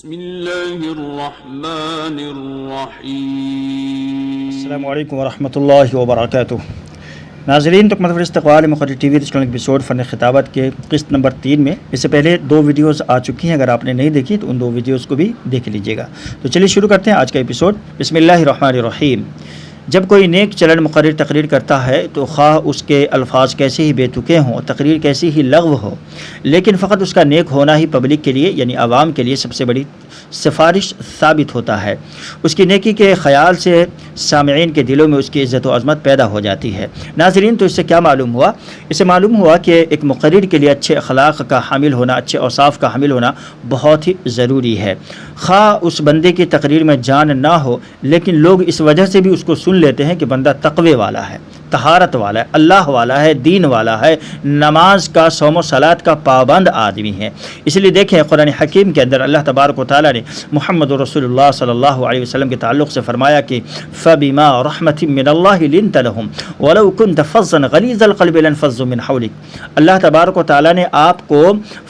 بسم اللہ الرحمن الرحیم۔ السلام علیکم ورحمۃ اللہ وبرکاتہ۔ ناظرین، تکمت استقبال مقرر ٹی وی ریجنل ایپیسوڈ فن خطابت کے قسط نمبر 3 میں اس سے پہلے 2 ویڈیوز آ چکی ہیں، اگر آپ نے نہیں دیکھی تو ان 2 ویڈیوز کو بھی دیکھ لیجیے گا۔ تو چلیے شروع کرتے ہیں آج کا ایپیسوڈ۔ بسم اللہ الرحمن الرحیم۔ جب کوئی نیک چلن مقرر تقریر کرتا ہے تو خواہ اس کے الفاظ کیسے ہی بے تکے ہوں، تقریر کیسی ہی لغو ہو، لیکن فقط اس کا نیک ہونا ہی پبلک کے لیے یعنی عوام کے لیے سب سے بڑی سفارش ثابت ہوتا ہے۔ اس کی نیکی کے خیال سے سامعین کے دلوں میں اس کی عزت و عظمت پیدا ہو جاتی ہے۔ ناظرین، تو اس سے کیا معلوم ہوا؟ اس سے معلوم ہوا کہ ایک مقرر کے لیے اچھے اخلاق کا حامل ہونا، اچھے اوصاف کا حامل ہونا بہت ہی ضروری ہے۔ خواہ اس بندے کی تقریر میں جان نہ ہو، لیکن لوگ اس وجہ سے بھی اس کو سن لیتے ہیں کہ بندہ تقوی والا ہے، طہارت والا ہے، اللہ والا ہے، دین والا ہے، نماز کا، صوم و صلات کا پابند آدمی ہے۔ اس لیے دیکھیں قرآن حکیم کے اندر اللہ تبارک و تعالیٰ نے محمد رسول اللہ صلی اللہ علیہ وسلم کے تعلق سے فرمایا کہ فَبِمَا رَحْمَةٍ مِّنَ اللَّهِ لِنْتَ لَهُمْ وَلَوْ كُنْتَ فَظًّا غَلِيظَ الْقَلْبِ لَانفَضُّوا مِنْ حَوْلِكَ۔ اللہ تبارک و تعالیٰ نے آپ کو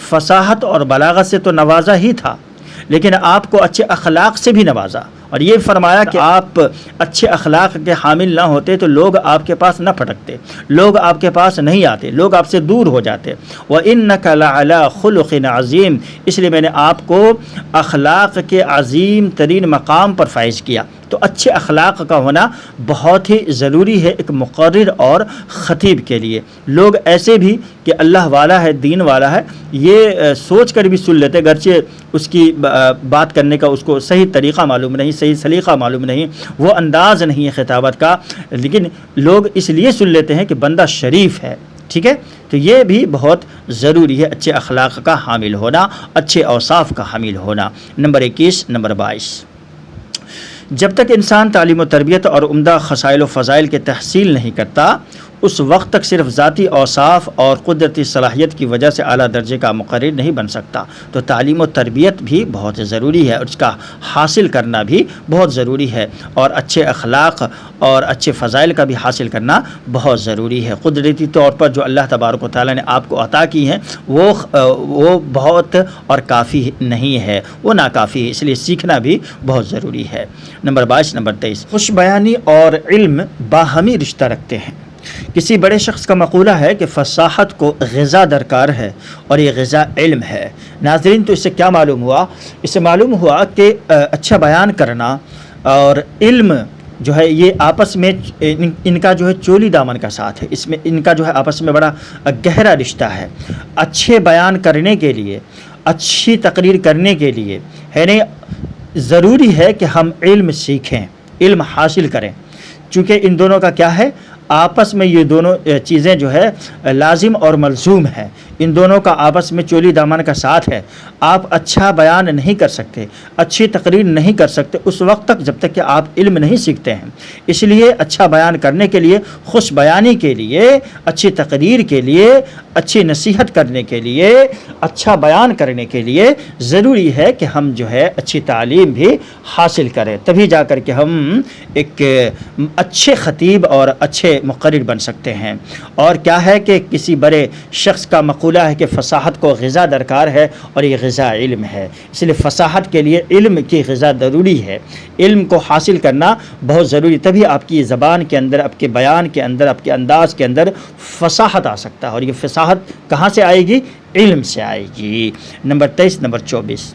فصاحت اور بلاغت سے تو نوازا ہی تھا، لیکن آپ کو اچھے اخلاق سے بھی نوازا، اور یہ فرمایا کہ آپ اچھے اخلاق کے حامل نہ ہوتے تو لوگ آپ کے پاس نہ پھٹکتے، لوگ آپ کے پاس نہیں آتے، لوگ آپ سے دور ہو جاتے۔ وَإِنَّكَ لَعَلَىٰ خُلُقٍ عَظِيمٍ، اس لیے میں نے آپ کو اخلاق کے عظیم ترین مقام پر فائز کیا۔ تو اچھے اخلاق کا ہونا بہت ہی ضروری ہے ایک مقرر اور خطیب کے لیے۔ لوگ ایسے بھی کہ اللہ والا ہے، دین والا ہے، یہ سوچ کر بھی سن لیتے، گرچہ اس کی بات کرنے کا اس کو صحیح طریقہ معلوم نہیں، صحیح سلیقہ معلوم نہیں، وہ انداز نہیں ہے خطابت کا، لیکن لوگ اس لیے سن لیتے ہیں کہ بندہ شریف ہے۔ ٹھیک ہے، تو یہ بھی بہت ضروری ہے اچھے اخلاق کا حامل ہونا، اچھے اوصاف کا حامل ہونا۔ Number 21، number 22۔ جب تک انسان تعلیم و تربیت اور عمدہ خصائل و فضائل کے تحصیل نہیں کرتا، اس وقت تک صرف ذاتی اوصاف اور قدرتی صلاحیت کی وجہ سے اعلیٰ درجے کا مقرر نہیں بن سکتا۔ تو تعلیم و تربیت بھی بہت ضروری ہے اور اس کا حاصل کرنا بھی بہت ضروری ہے، اور اچھے اخلاق اور اچھے فضائل کا بھی حاصل کرنا بہت ضروری ہے۔ قدرتی طور پر جو اللہ تبارک و تعالیٰ نے آپ کو عطا کی ہیں وہ بہت اور کافی نہیں ہے، وہ ناکافی ہے، اس لیے سیکھنا بھی بہت ضروری ہے۔ Number 22، number 23۔ خوش بیانی اور علم باہمی رشتہ رکھتے ہیں۔ کسی بڑے شخص کا مقولہ ہے کہ فصاحت کو غذا درکار ہے اور یہ غذا علم ہے۔ ناظرین، تو اس سے کیا معلوم ہوا؟ اس سے معلوم ہوا کہ اچھا بیان کرنا اور علم جو ہے یہ آپس میں ان کا جو ہے چولی دامن کا ساتھ ہے، اس میں ان کا جو ہے آپس میں بڑا گہرا رشتہ ہے۔ اچھے بیان کرنے کے لیے، اچھی تقریر کرنے کے لیے ضروری ہے کہ ہم علم سیکھیں، علم حاصل کریں، چونکہ ان دونوں کا کیا ہے؟ آپس میں یہ دونوں چیزیں جو ہے لازم اور ملزوم ہیں، ان دونوں کا آپس میں چولی دامن کا ساتھ ہے۔ آپ اچھا بیان نہیں کر سکتے، اچھی تقریر نہیں کر سکتے اس وقت تک جب تک کہ آپ علم نہیں سیکھتے ہیں۔ اس لیے اچھا بیان کرنے کے لیے، خوش بیانی کے لیے، اچھی تقریر کے لیے، اچھی نصیحت کرنے کے لیے، اچھا بیان کرنے کے لیے ضروری ہے کہ ہم جو ہے اچھی تعلیم بھی حاصل کریں، تبھی جا کر کے ہم ایک اچھے خطیب اور اچھے مقرر بن سکتے ہیں۔ اور کیا ہے کہ کسی بڑے شخص کا مقولہ ہے کہ فصاحت کو غذا درکار ہے اور یہ غذا علم ہے، اس لیے فصاحت کے لیے علم کی غذا ضروری ہے، علم کو حاصل کرنا بہت ضروری، تبھی آپ کی زبان کے اندر، آپ کے بیان کے اندر، آپ کے انداز کے اندر فصاحت آ سکتا ہے، اور یہ فصاحت کہاں سے آئے گی؟ علم سے آئے گی۔ Number 23، number 24۔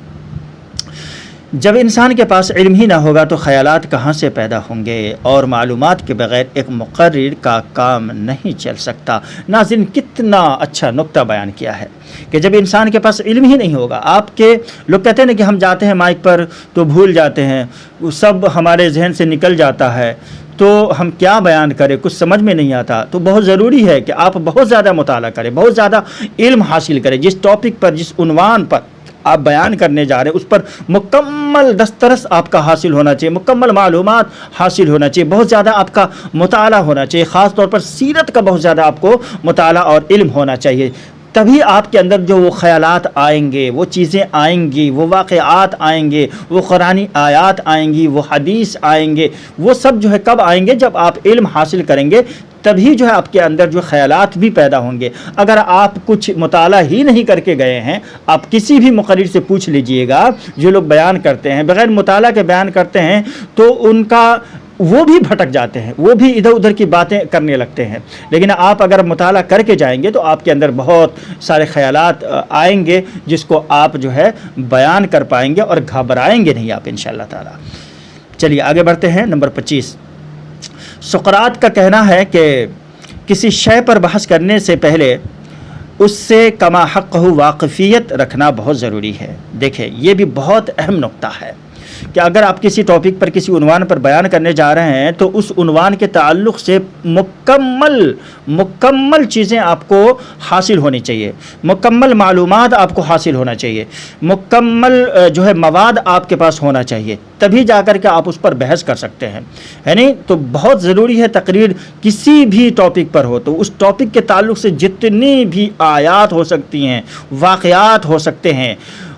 جب انسان کے پاس علم ہی نہ ہوگا تو خیالات کہاں سے پیدا ہوں گے، اور معلومات کے بغیر ایک مقرر کا کام نہیں چل سکتا۔ ناظرین، کتنا اچھا نقطہ بیان کیا ہے کہ جب انسان کے پاس علم ہی نہیں ہوگا، آپ کے لوگ کہتے ہیں نا کہ ہم جاتے ہیں مائک پر تو بھول جاتے ہیں، وہ سب ہمارے ذہن سے نکل جاتا ہے، تو ہم کیا بیان کریں، کچھ سمجھ میں نہیں آتا۔ تو بہت ضروری ہے کہ آپ بہت زیادہ مطالعہ کریں، بہت زیادہ علم حاصل کریں، جس ٹاپک پر، جس عنوان پر آپ بیان کرنے جا رہے ہیں اس پر مکمل دسترس آپ کا حاصل ہونا چاہیے، مکمل معلومات حاصل ہونا چاہیے، بہت زیادہ آپ کا مطالعہ ہونا چاہیے، خاص طور پر سیرت کا بہت زیادہ آپ کو مطالعہ اور علم ہونا چاہیے۔ تبھی آپ کے اندر جو وہ خیالات آئیں گے، وہ چیزیں آئیں گی، وہ واقعات آئیں گے، وہ قرآنی آیات آئیں گی، وہ حدیث آئیں گے، وہ سب جو ہے کب آئیں گے؟ جب آپ علم حاصل کریں گے، تبھی جو ہے آپ کے اندر جو خیالات بھی پیدا ہوں گے۔ اگر آپ کچھ مطالعہ ہی نہیں کر کے گئے ہیں، آپ کسی بھی مقرر سے پوچھ لیجئے گا، جو لوگ بیان کرتے ہیں بغیر مطالعہ کے بیان کرتے ہیں تو ان کا وہ بھی بھٹک جاتے ہیں، وہ بھی ادھر ادھر کی باتیں کرنے لگتے ہیں۔ لیکن آپ اگر مطالعہ کر کے جائیں گے تو آپ کے اندر بہت سارے خیالات آئیں گے جس کو آپ جو ہے بیان کر پائیں گے اور گھبرائیں گے نہیں آپ انشاءاللہ تعالی۔ چلیے آگے بڑھتے ہیں۔ نمبر 25، سقراط کا کہنا ہے کہ کسی شے پر بحث کرنے سے پہلے اس سے کما حق واقفیت رکھنا بہت ضروری ہے۔ دیکھیں یہ بھی بہت اہم نقطہ ہے کہ اگر آپ کسی ٹاپک پر کسی عنوان پر بیان کرنے جا رہے ہیں تو اس عنوان کے تعلق سے مکمل چیزیں آپ کو حاصل ہونی چاہیے، مکمل معلومات آپ کو حاصل ہونا چاہیے، مکمل جو ہے مواد آپ کے پاس ہونا چاہیے، تبھی جا کر کے آپ اس پر بحث کر سکتے ہیں، ہے نہیں؟ تو بہت ضروری ہے تقریر کسی بھی ٹاپک پر ہو تو اس ٹاپک کے تعلق سے جتنی بھی آیات ہو سکتی ہیں، واقعات ہو سکتے ہیں،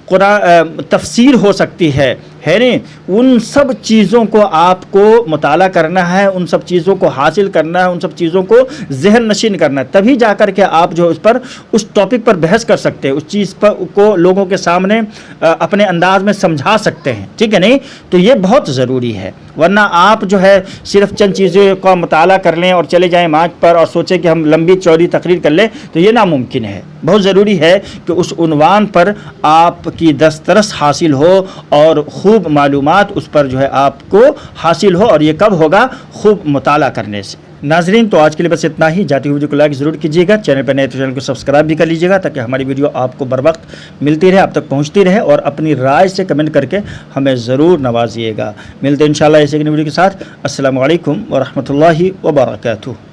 قرآن تفسیر ہو سکتی ہے نہیں، ان سب چیزوں کو آپ کو مطالعہ کرنا ہے، ان سب چیزوں کو حاصل کرنا ہے، ان سب چیزوں کو ذہن نشین کرنا ہے، تبھی جا کر کے آپ جو اس ٹاپک پر بحث کر سکتے ہیں، اس چیز پر کو لوگوں کے سامنے اپنے انداز میں سمجھا سکتے ہیں، ٹھیک ہے نہیں؟ تو یہ بہت ضروری ہے، ورنہ آپ جو ہے صرف چند چیزوں کا مطالعہ کر لیں اور چلے جائیں مانچ پر اور سوچیں کہ ہم لمبی چوڑی تقریر کر لیں تو یہ ناممکن ہے۔ بہت ضروری ہے کہ اس عنوان پر آپ کی دسترس حاصل ہو اور خوب معلومات اس پر جو ہے آپ کو حاصل ہو، اور یہ کب ہوگا؟ خوب مطالعہ کرنے سے۔ ناظرین تو آج کے لیے بس اتنا ہی، جاتی ہوئی ویڈیو کو لائک ضرور کیجیے گا، چینل پر نئے تو چینل کو سبسکرائب بھی کر لیجیے گا تاکہ ہماری ویڈیو آپ کو بر وقت ملتی رہے، آپ تک پہنچتی رہے، اور اپنی رائے سے کمنٹ کر کے ہمیں ضرور نوازیے گا۔ ملتے ہیں انشاءاللہ ایسے ایک نئی ویڈیو کے ساتھ۔ السلام علیکم ورحمۃ اللہ وبرکاتہ۔